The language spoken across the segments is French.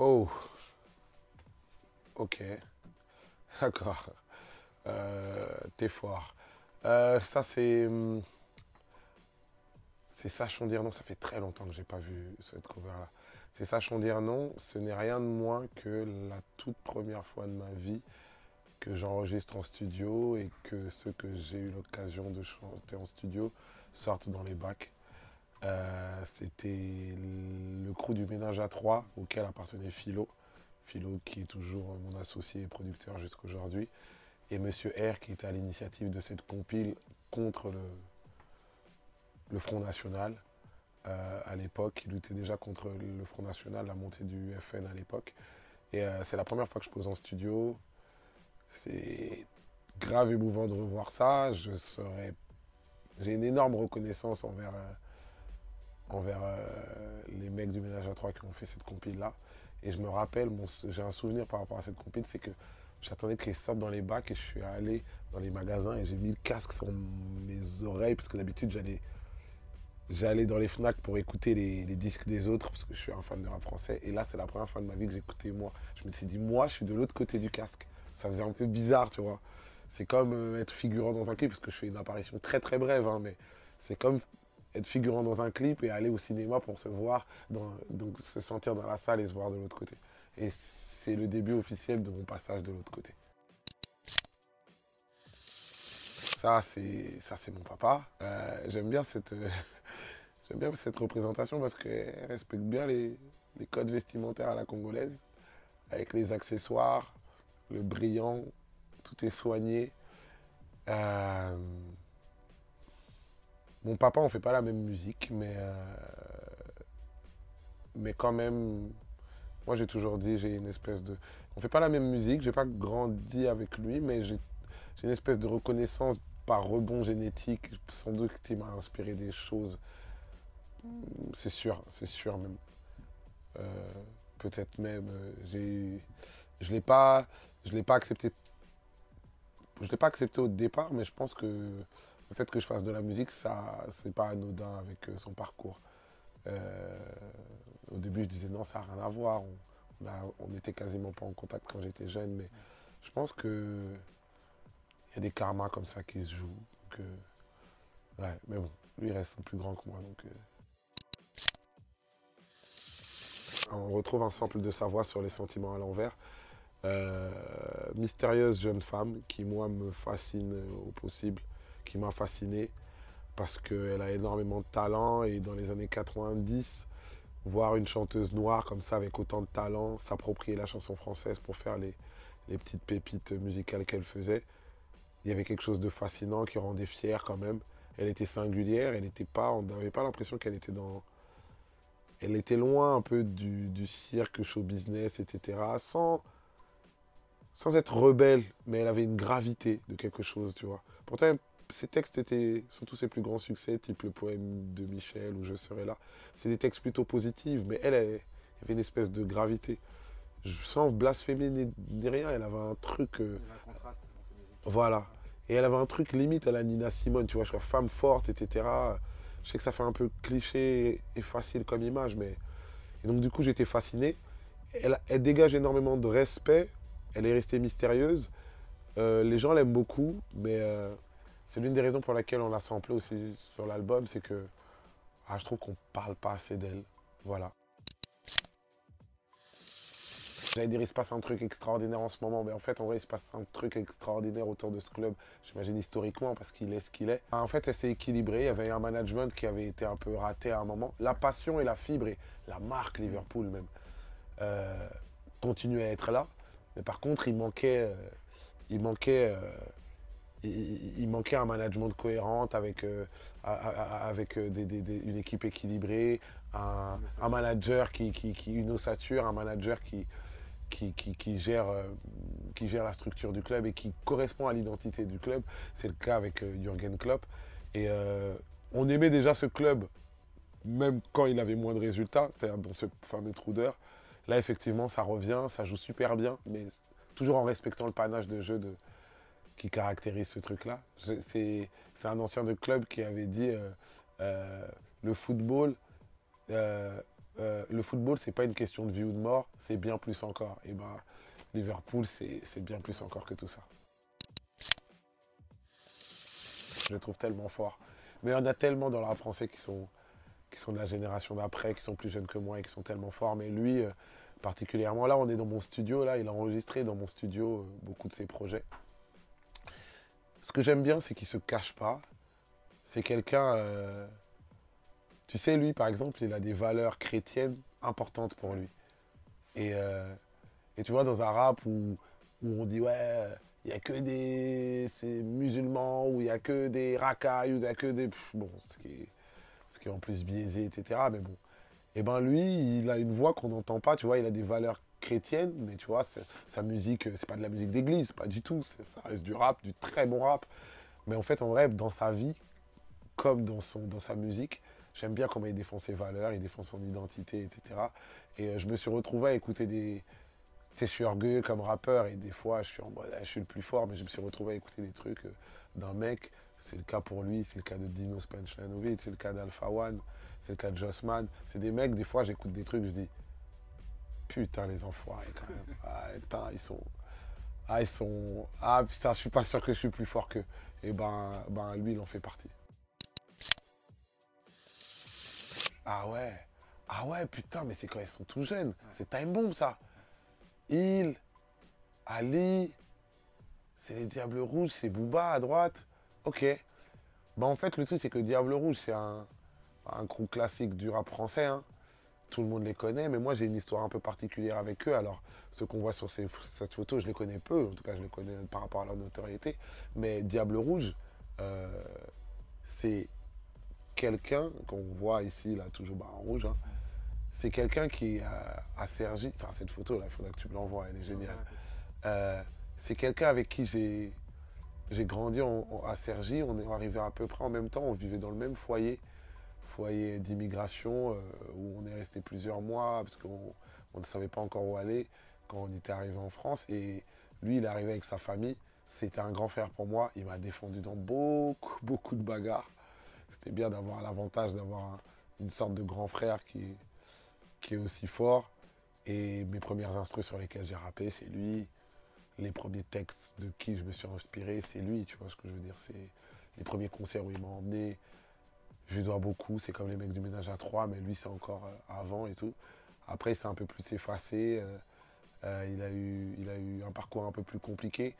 Oh, ok, d'accord. T'es fort. Ça, c'est Sachons dire non. Ça fait très longtemps que j'ai pas vu cette cover-là. C'est Sachons dire non. Ce n'est rien de moins que la toute première fois de ma vie que j'enregistre en studio et que ceux que j'ai eu l'occasion de chanter en studio sortent dans les bacs. C'était le crew du Ménage à Trois auquel appartenait Philo. Philo qui est toujours mon associé et producteur jusqu'aujourd'hui. Et Monsieur R qui était à l'initiative de cette compile contre le Front National à l'époque. Il luttait déjà contre le Front National, la montée du FN à l'époque. Et c'est la première fois que je pose en studio. C'est grave émouvant de revoir ça. J'ai une énorme reconnaissance envers les mecs du Ménage à Trois qui ont fait cette compile-là. Et je me rappelle, j'ai un souvenir par rapport à cette compile, c'est que j'attendais qu'ils sortent dans les bacs et je suis allé dans les magasins et j'ai mis le casque sur mes oreilles parce que d'habitude j'allais dans les FNAC pour écouter les disques des autres parce que je suis un fan de rap français. Et là, c'est la première fois de ma vie que j'écoutais moi. Je me suis dit, moi, je suis de l'autre côté du casque. Ça faisait un peu bizarre, tu vois. C'est comme être figurant dans un clip parce que je fais une apparition très très brève, hein, mais c'est comme être figurant dans un clip et aller au cinéma pour se voir, donc se sentir dans la salle et se voir de l'autre côté. Et c'est le début officiel de mon passage de l'autre côté. Ça, c'est mon papa. J'aime bien cette représentation parce qu'elle respecte bien les codes vestimentaires à la congolaise, avec les accessoires, le brillant, tout est soigné. Euh, Mon papa, on fait pas la même musique, mais quand même, moi j'ai toujours dit, j'ai une espèce de... On fait pas la même musique, j'ai pas grandi avec lui, mais j'ai une espèce de reconnaissance par rebond génétique, sans doute qui m'a inspiré des choses. C'est sûr même. Euh, Peut-être même, je l'ai pas, je l'ai pas accepté, je l'ai pas accepté au départ, mais je pense que le fait que je fasse de la musique, ça, c'est pas anodin avec son parcours. Euh, Au début, je disais non, ça n'a rien à voir. On n'était quasiment pas en contact quand j'étais jeune, mais je pense que il y a des karmas comme ça qui se jouent. Ouais, mais bon, lui il reste plus grand que moi, donc. On retrouve un sample de sa voix sur Les Sentiments à l'envers. Euh, Mystérieuse jeune femme qui, moi, me fascine au possible, qui m'a fasciné parce qu'elle a énormément de talent et dans les années 90, voir une chanteuse noire comme ça avec autant de talent, s'approprier la chanson française pour faire les petites pépites musicales qu'elle faisait, il y avait quelque chose de fascinant qui rendait fier quand même. Elle était singulière, on n'avait pas l'impression qu'elle était dans... Elle était loin un peu du cirque, show business, etc. Sans être rebelle, mais elle avait une gravité de quelque chose, tu vois. Pourtant, ses textes étaient, surtout ses plus grands succès, type le poème de Michel ou Je serai là, c'est des textes plutôt positifs, mais elle avait une espèce de gravité. Sans blasphémer ni rien, elle avait un truc... voilà. Et elle avait un truc limite à la Nina Simone, tu vois, je crois, femme forte, etc. Je sais que ça fait un peu cliché et facile comme image, mais... Et donc du coup, j'étais fasciné. Elle dégage énormément de respect, elle est restée mystérieuse. Les gens l'aiment beaucoup, mais c'est l'une des raisons pour laquelle on l'a samplée aussi sur l'album, c'est que je trouve qu'on parle pas assez d'elle. Voilà. J'allais dire, il se passe un truc extraordinaire en ce moment, mais en fait, en vrai, il se passe un truc extraordinaire autour de ce club, j'imagine historiquement, parce qu'il est ce qu'il est. En fait, elle s'est équilibrée, il y avait un management qui avait été un peu raté à un moment. La passion et la fibre, et la marque Liverpool même, continuaient à être là. Mais par contre, il manquait, il manquait un management cohérent avec une équipe équilibrée, un manager une ossature, un manager qui gère la structure du club et qui correspond à l'identité du club. C'est le cas avec Jürgen Klopp. Et on aimait déjà ce club, même quand il avait moins de résultats, c'est-à-dire dans ce fameux trou d'heure. Là, effectivement, ça revient, ça joue super bien, mais toujours en respectant le panache de jeu qui caractérise ce truc-là. C'est un ancien de club qui avait dit Euh, le football, le football, c'est pas une question de vie ou de mort, c'est bien plus encore. Et ben, Liverpool, c'est bien plus encore que tout ça. Je le trouve tellement fort. Mais il y en a tellement dans le rap français qui sont de la génération d'après, qui sont plus jeunes que moi et qui sont tellement forts. Mais lui, particulièrement, là, on est dans mon studio, là, il a enregistré dans mon studio beaucoup de ses projets. Ce que j'aime bien, c'est qu'il se cache pas. C'est quelqu'un, tu sais, lui, par exemple, il a des valeurs chrétiennes importantes pour lui. Et, euh, et tu vois, dans un rap où on dit, ouais, il n'y a que des c'est musulmans, ou il n'y a que des racailles, ou il n'y a que des... bon, ce qui est en plus biaisé, etc. Mais bon. Et ben lui, il a une voix qu'on n'entend pas, tu vois, il a des valeurs chrétiennes, mais tu vois, sa musique, c'est pas de la musique d'église, pas du tout. Ça reste du rap, du très bon rap. Mais en fait, en vrai, dans sa vie, comme dans sa musique, j'aime bien comment il défend ses valeurs, il défend son identité, etc. Et je me suis retrouvé à écouter des... Tu sais, je suis orgueilleux comme rappeur et des fois, je suis en mode, ah, je suis le plus fort, mais je me suis retrouvé à écouter des trucs d'un mec. C'est le cas pour lui, c'est le cas de Dino Spanjanovic, c'est le cas d'Alpha One, c'est le cas de Jossman. C'est des mecs, des fois, j'écoute des trucs, je dis, putain, les enfoirés, quand même. Ah, putain, ils sont... Ah, ils sont... Ah, putain, je suis pas sûr que je suis plus fort qu'eux. Et ben, lui, il en fait partie. Ah ouais. Ah ouais, putain, mais c'est quand ils sont tout jeunes. C'est Time Bomb, ça. Il, Ali, c'est les Diables Rouges, c'est Booba à droite. Ok. Bah en fait, le truc, c'est que Diable Rouge, c'est un groupe classique du rap français, hein. Tout le monde les connaît, mais moi, j'ai une histoire un peu particulière avec eux. Alors, ceux qu'on voit sur cette photo, je les connais peu. En tout cas, je les connais par rapport à leur notoriété. Mais Diable Rouge, euh, c'est quelqu'un qu'on voit ici, là, toujours en rouge, hein. C'est quelqu'un qui a Cergy. Enfin, cette photo, là, il faudrait que tu me l'envoies, elle est géniale. C'est quelqu'un avec qui j'ai grandi à Cergy. On est arrivé à peu près en même temps. On vivait dans le même foyer d'immigration, où on est resté plusieurs mois parce qu'on ne savait pas encore où aller quand on était arrivé en France. Et lui, il est arrivé avec sa famille. C'était un grand frère pour moi. Il m'a défendu dans beaucoup, beaucoup de bagarres. C'était bien d'avoir l'avantage d'avoir une sorte de grand frère qui est aussi fort. Et mes premières instrus sur lesquelles j'ai rappé, c'est lui. Les premiers textes de qui je me suis inspiré, c'est lui, tu vois ce que je veux dire. C'est les premiers concerts où il m'a emmené. Je lui dois beaucoup, c'est comme les mecs du ménage à trois, mais lui c'est encore avant et tout. Après, il s'est un peu plus effacé. Il a eu un parcours un peu plus compliqué.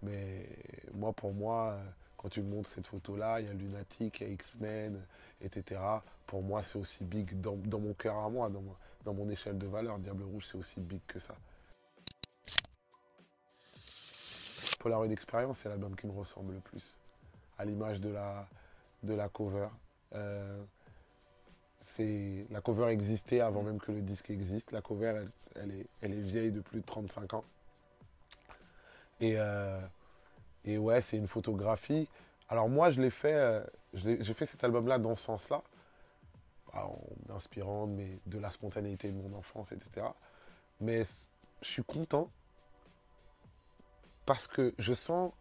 Mais moi, pour moi, quand tu me montres cette photo-là, il y a Lunatic, il y a X-Men, etc. Pour moi, c'est aussi big dans mon cœur à moi, dans mon échelle de valeur. Diable Rouge, c'est aussi big que ça. Polaroid Experience, c'est l'album qui me ressemble le plus, à l'image de la cover. Euh, la cover existait avant même que le disque existe. La cover, elle est vieille de plus de 35 ans. Et, euh, et ouais, c'est une photographie. Alors moi, je l'ai fait, j'ai fait cet album-là dans ce sens-là, en m'inspirant de la spontanéité de mon enfance, etc. Mais je suis content parce que je sens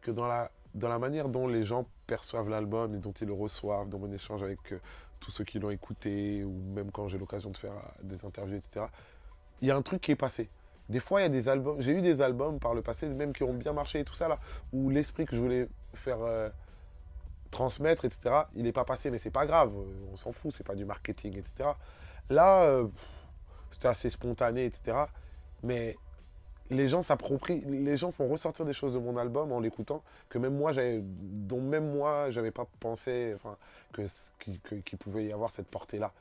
que dans la manière dont les gens perçoivent l'album et dont ils le reçoivent, dans mon échange avec tous ceux qui l'ont écouté, ou même quand j'ai l'occasion de faire des interviews, etc., il y a un truc qui est passé. Des fois, il y a des albums, j'ai eu des albums par le passé, même qui ont bien marché et tout ça, là, où l'esprit que je voulais faire transmettre, etc., il n'est pas passé, mais c'est pas grave, on s'en fout, c'est pas du marketing, etc. Là, c'était assez spontané, etc. Mais les gens s'approprient, les gens font ressortir des choses de mon album en l'écoutant dont même moi j'avais pas pensé, enfin, qu'il pouvait y avoir cette portée-là.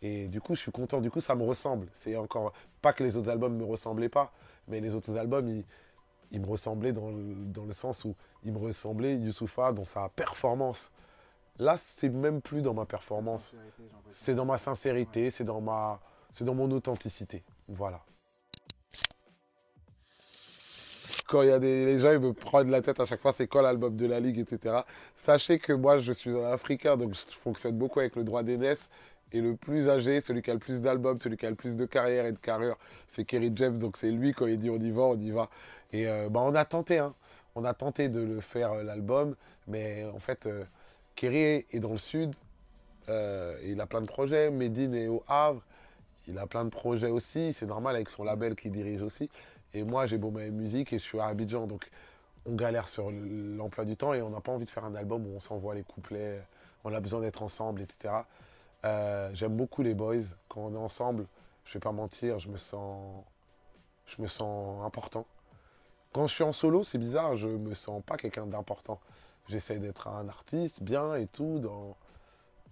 Et du coup, je suis content. Du coup, ça me ressemble. C'est encore pas que les autres albums me ressemblaient pas, mais les autres albums, ils me ressemblaient dans le sens où ils me ressemblaient Youssoupha dans sa performance. Là, c'est même plus dans ma performance. C'est dans ma sincérité, c'est dans mon authenticité. Voilà. Quand il y a les gens ils me prennent la tête à chaque fois, c'est quoi l'album de la Ligue, etc. Sachez que moi, je suis un Africain, donc je fonctionne beaucoup avec le droit d'aînesse. Et le plus âgé, celui qui a le plus d'albums, celui qui a le plus de carrière et de carrure, c'est Kerry James. Donc c'est lui, quand il dit on y va, on y va. Et bah, on a tenté, hein. On a tenté de le faire, l'album. Mais en fait, Kerry est dans le sud, il a plein de projets. Medine est au Havre, il a plein de projets aussi. C'est normal avec son label qu'il dirige aussi. Et moi, j'ai Boma Musique et je suis à Abidjan. Donc, on galère sur l'emploi du temps et on n'a pas envie de faire un album où on s'envoie les couplets, on a besoin d'être ensemble, etc. J'aime beaucoup les boys. Quand on est ensemble, je ne vais pas mentir, je me sens important. Quand je suis en solo, c'est bizarre, je me sens pas quelqu'un d'important. J'essaie d'être un artiste bien et tout,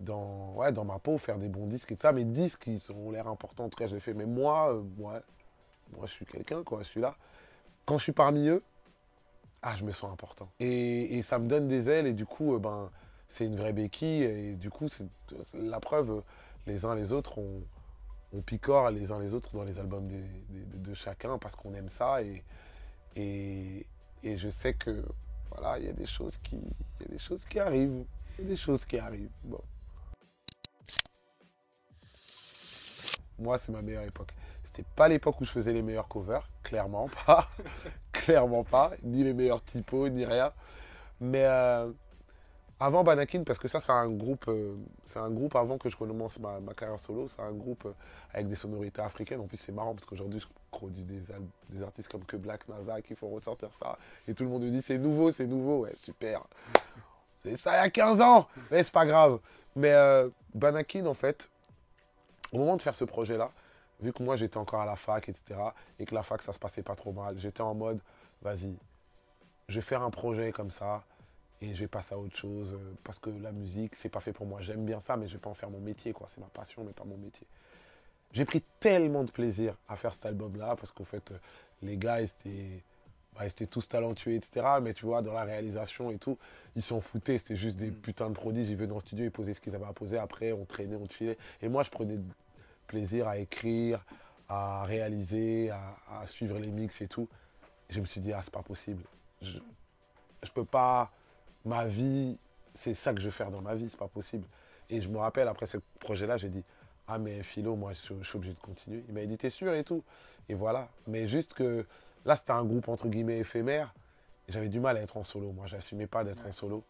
ouais, dans ma peau, faire des bons disques et tout ça. Mes disques, ils ont l'air importants, en tout cas, je les fais. Mais moi, moi, je suis quelqu'un, quoi, je suis là. Quand je suis parmi eux, ah, je me sens important. Et ça me donne des ailes et du coup, ben, c'est une vraie béquille. Et du coup, c'est la preuve, les uns les autres, on picore les uns les autres dans les albums de chacun parce qu'on aime ça. Et, et je sais que, voilà, il y a des choses il y a des choses qui arrivent. Il y a des choses qui arrivent. Bon. Moi, c'est ma meilleure époque. C'était pas l'époque où je faisais les meilleurs covers, clairement pas. Clairement pas. Ni les meilleurs typos, ni rien. Mais avant Banakin, parce que ça, c'est un groupe avant que je commence ma carrière solo. C'est un groupe avec des sonorités africaines. En plus, c'est marrant parce qu'aujourd'hui, je produis des artistes comme que Black NASA qui font ressortir ça. Et tout le monde me dit c'est nouveau, c'est nouveau. Ouais, super. C'est ça il y a 15 ans. Mais c'est pas grave. Mais Banakin, en fait, au moment de faire ce projet-là, vu que moi j'étais encore à la fac, etc., et que la fac ça se passait pas trop mal, j'étais en mode, vas-y, je vais faire un projet comme ça, et je vais passer à autre chose, parce que la musique, c'est pas fait pour moi. J'aime bien ça, mais je vais pas en faire mon métier, quoi. C'est ma passion, mais pas mon métier. J'ai pris tellement de plaisir à faire cet album-là, parce qu'en fait, les gars, ils étaient tous talentueux, etc. Mais tu vois, dans la réalisation et tout, ils s'en foutaient. C'était juste des putains de prodiges. Ils venaient dans le studio, ils posaient ce qu'ils avaient à poser. Après, on traînait, on chillait. Et moi, je prenais plaisir à écrire, à réaliser, à suivre les mix et tout. Et je me suis dit, ah, c'est pas possible. Je peux pas. Ma vie, c'est ça que je veux faire dans ma vie, c'est pas possible. Et je me rappelle, après ce projet-là, j'ai dit, ah, mais Philo, moi, je suis obligé de continuer. Il m'a dit, t'es sûr et tout. Et voilà. Mais juste que là, c'était un groupe entre guillemets éphémère. J'avais du mal à être en solo. Moi, j'assumais pas d'être en solo.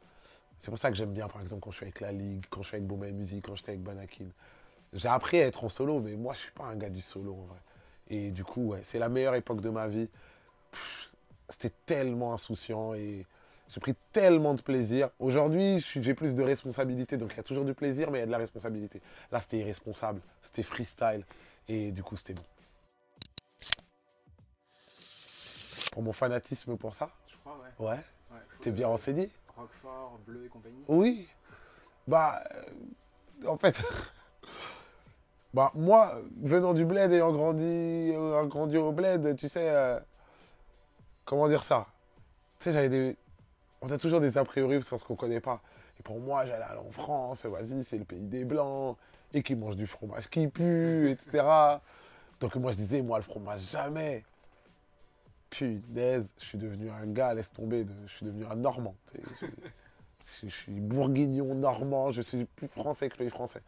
C'est pour ça que j'aime bien, par exemple, quand je suis avec La Ligue, quand je suis avec Boma Music, quand j'étais avec Banakin. J'ai appris à être en solo, mais moi, je suis pas un gars du solo, en vrai. Et du coup, ouais, c'est la meilleure époque de ma vie. C'était tellement insouciant et j'ai pris tellement de plaisir. Aujourd'hui, j'ai plus de responsabilité, donc il y a toujours du plaisir, mais il y a de la responsabilité. Là, c'était irresponsable, c'était freestyle, et du coup, c'était bon. Pour mon fanatisme pour ça, Je crois, ouais. ouais, Ouais, t'es bien renseigné? Roquefort, Bleu et compagnie. Oui, bah, en fait, bah, moi, venant du bled, ayant grandi au bled, tu sais, comment dire ça? Tu sais, on a toujours des a priori sur ce qu'on connaît pas. Et pour moi, j'allais aller en France, vas-y, c'est le pays des Blancs, et qui mangent du fromage qui pue, etc. Donc moi, je disais, moi, le fromage, jamais. Punaise, je suis devenu un gars, laisse tomber, je suis devenu un Normand. Je suis bourguignon normand, je suis plus français que les Français.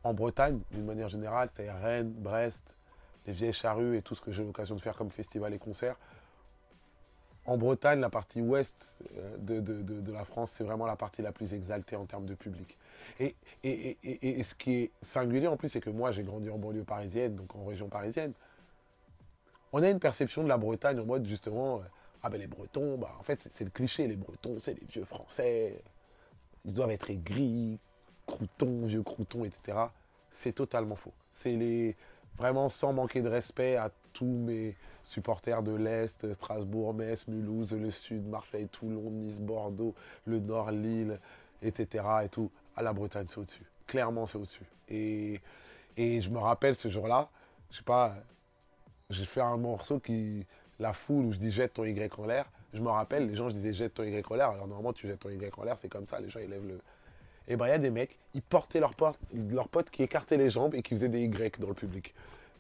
En Bretagne, d'une manière générale, c'est-à-dire Rennes, Brest, les Vieilles Charrues et tout ce que j'ai l'occasion de faire comme festival et concerts. En Bretagne, la partie ouest de la France, c'est vraiment la partie la plus exaltée en termes de public. Et ce qui est singulier en plus, c'est que moi, j'ai grandi en banlieue parisienne, donc en région parisienne. On a une perception de la Bretagne en mode justement, ah ben les Bretons, bah, en fait, c'est le cliché, les Bretons, c'est les vieux Français, ils doivent être aigris, croutons, vieux croutons, etc. C'est totalement faux. Vraiment sans manquer de respect à tous mes supporters de l'Est, Strasbourg, Metz, Mulhouse, le Sud, Marseille, Toulon, Nice, Bordeaux, le Nord, Lille, etc. et tout. À la Bretagne, c'est au-dessus. Clairement, c'est au-dessus. Et je me rappelle ce jour-là, je sais pas, j'ai fait un morceau la foule où je dis jette ton Y en l'air. Je me rappelle, les gens, je disais jette ton Y en l'air. Alors normalement, tu jettes ton Y en l'air, c'est comme ça, les gens, ils lèvent le. Et ben, il y a des mecs, ils portaient leur pote qui écartait les jambes et qui faisaient des Y dans le public.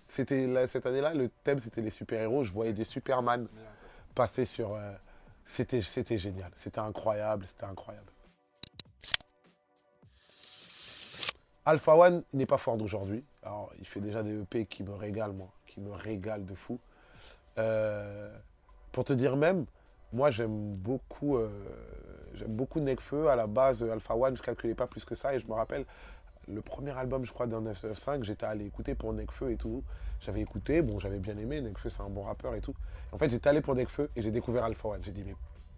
Cette année-là, le thème, c'était les super-héros. Je voyais des Superman passer sur. C'était génial, c'était incroyable, c'était incroyable. Alpha One, il n'est pas fort d'aujourd'hui. Alors, il fait déjà des EP qui me régalent, moi, qui me régalent de fou. Pour te dire même, Moi, j'aime beaucoup Nekfeu. À la base, Alpha One, je calculais pas plus que ça. Et je me rappelle, le premier album, je crois, d'un 995, j'étais allé écouter pour Nekfeu et tout. J'avais écouté, bon, j'avais bien aimé. Nekfeu, c'est un bon rappeur et tout. En fait, j'étais allé pour Nekfeu et j'ai découvert Alpha One. J'ai dit, mais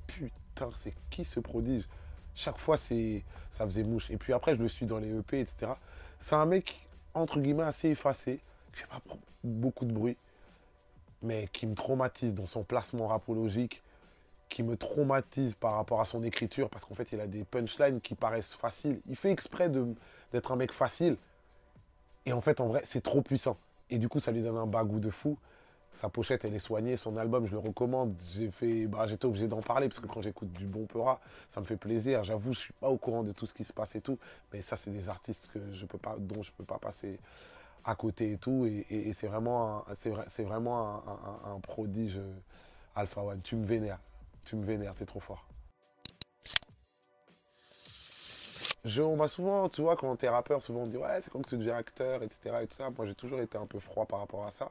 putain, c'est qui ce prodige? Chaque fois, ça faisait mouche. Et puis après, je le suis dans les EP, etc. C'est un mec, entre guillemets, assez effacé. Je sais pas beaucoup de bruit, mais qui me traumatise dans son placement rapologique, qui me traumatise par rapport à son écriture, parce qu'en fait, il a des punchlines qui paraissent faciles. Il fait exprès d'être un mec facile, et en fait, en vrai, c'est trop puissant. Et du coup, ça lui donne un bagou de fou. Sa pochette, elle est soignée. Son album, je le recommande. J'étais obligé d'en parler, parce que quand j'écoute du bon Peura, ça me fait plaisir. J'avoue, je suis pas au courant de tout ce qui se passe et tout, mais ça, c'est des artistes dont je peux pas passer à côté et tout. Et c'est vraiment, c'est vraiment un prodige, Alpha One. Tu me vénères. Tu me vénères, t'es trop fort. On m'a souvent, tu vois, quand t'es rappeur, souvent on dit ouais, c'est comme que tu deviens acteur, etc. Et tout ça. Moi, j'ai toujours été un peu froid par rapport à ça.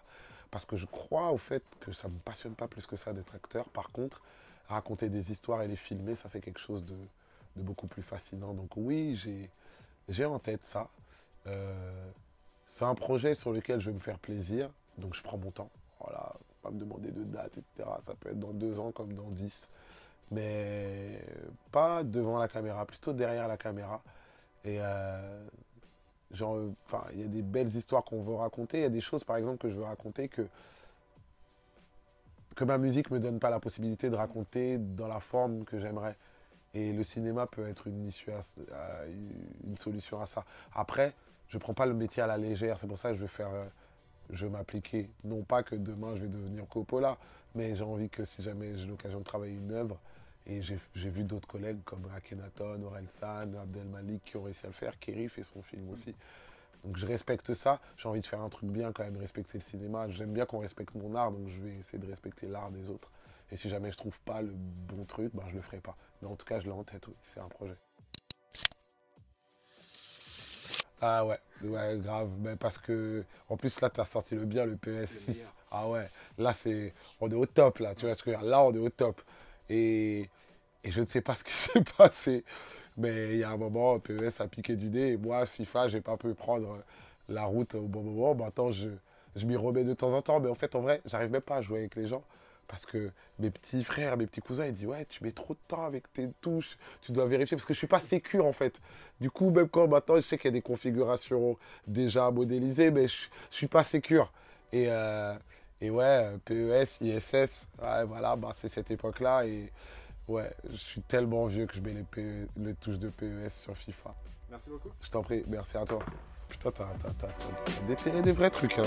Parce que je crois au fait que ça me passionne pas plus que ça d'être acteur. Par contre, raconter des histoires et les filmer, ça c'est quelque chose de beaucoup plus fascinant. Donc oui, j'ai en tête ça. Euh, c'est un projet sur lequel je vais me faire plaisir. Donc je prends mon temps. Voilà, pas me demander de date, etc. Ça peut être dans 2 ans comme dans 10. Mais pas devant la caméra, plutôt derrière la caméra. Et genre, enfin, il y a des belles histoires qu'on veut raconter. Il y a des choses, par exemple, que je veux raconter que ma musique me donne pas la possibilité de raconter dans la forme que j'aimerais. Et le cinéma peut être une issue une solution à ça. Après, je prends pas le métier à la légère. C'est pour ça que je vais m'appliquer. Non pas que demain je vais devenir Coppola, mais j'ai envie que si jamais j'ai l'occasion de travailler une œuvre, et j'ai vu d'autres collègues comme Akhenaton, Orelsan, Abdel Malik qui ont réussi à le faire, Kerry fait son film aussi. Donc je respecte ça, j'ai envie de faire un truc bien quand même, respecter le cinéma. J'aime bien qu'on respecte mon art, donc je vais essayer de respecter l'art des autres. Et si jamais je trouve pas le bon truc, ben je le ferai pas. Mais en tout cas, je l'ai en tête, oui, c'est un projet. Ah ouais, ouais, grave. Mais parce que, en plus, là, tu as sorti le bien, le Le PS6. meilleur. Ah ouais, là, on est au top, là, tu Ouais. vois ce que je veux dire. Là, on est au top. Et, et je ne sais pas ce qui s'est passé, mais il y a un moment, PES a piqué du nez. Et moi, FIFA, j'ai pas pu prendre la route au bon moment. Maintenant, je m'y remets de temps en temps. Mais en fait, en vrai, j'arrive même pas à jouer avec les gens. Parce que mes petits frères, mes petits cousins, ils disent ouais, tu mets trop de temps avec tes touches, tu dois vérifier. Parce que je suis pas sécure en fait. Du coup, même quand maintenant, je sais qu'il y a des configurations déjà modélisées, mais je suis pas sécure. Et, euh, et ouais, PES, ISS, ouais, voilà, bah, c'est cette époque-là. Et ouais, je suis tellement vieux que je mets les touches de PES sur FIFA. Merci beaucoup. Je t'en prie, merci à toi. Putain, t'as déterré des vrais trucs, hein.